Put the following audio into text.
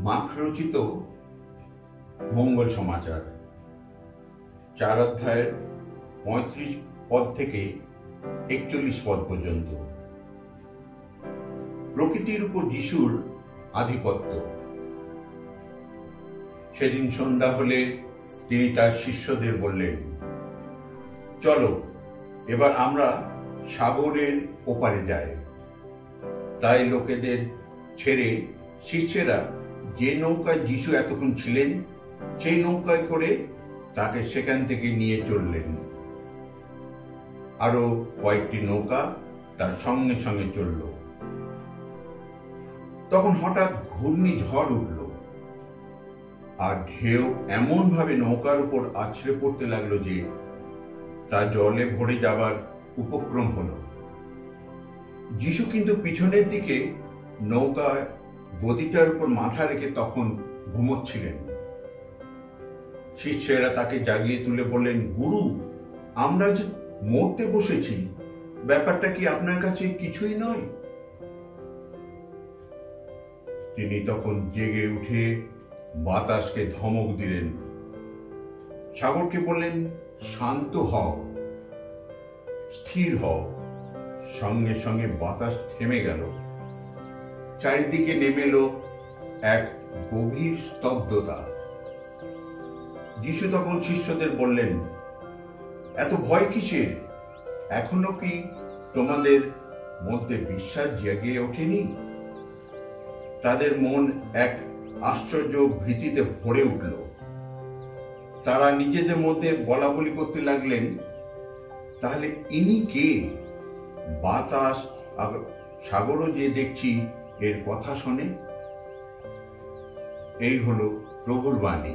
Mark রচিত মঙ্গল সমাচার 4 অধ্যায়ের 35 পদ থেকে 41 পদ পর্যন্ত। প্রকৃতির উপর যিশুর আধিপত্য। সেদিন সন্ধ্যা হলে তিনি তার শিষ্যদের বললেন, চলো এবার আমরা সাগরের ওপারে যাই। তাই লোকেদের ছেড়ে শিষ্যেরা যে নৌকায় যিশু এতক্ষণ ছিলেন সেই নৌকায় করে তাকে সেখান থেকে নিয়ে চললেন। আরো কয়েকটি নৌকা তার সঙ্গে সঙ্গে চলল। তখন হঠাৎ ঘূর্ণিঝড় উঠল, আর ঢেউ এমন ভাবে নৌকার উপর আছড়ে পড়তে লাগলো যে তা জলে ভরে যাবার উপক্রম হলো। যিশু কিন্তু পিছনের দিকে নৌকায় গদিটার উপর মাথা রেখে তখন ঘুমোচ্ছিলেন। শিষ্যেরা তাকে জাগিয়ে তুলে বললেন, গুরু, আমরা যে মরতে বসেছি, ব্যাপারটা কি আপনার কাছে কিছুই নয়? তিনি তখন জেগে উঠে বাতাসকে ধমক দিলেন, সাগরকে বললেন, শান্ত হও, স্থির হও। সঙ্গে সঙ্গে বাতাস থেমে গেল। চারিদিকে নেমে এলো এক গভীর স্তব্ধতা। যিশু তখন শিষ্যদের বললেন, এত ভয় কিসের? এখনো কি তোমাদের মধ্যে বিশ্বাস জেগে ওঠেনি? তাদের মন এক আশ্চর্য ভীতিতে ভরে উঠল। তারা নিজেদের মধ্যে বলা বলি করতে লাগলেন, তাহলে ইনি কে? বাতাস আর সাগরও যে দেখছি এর কথা শোনে। এই হলো প্রভুর বাণী।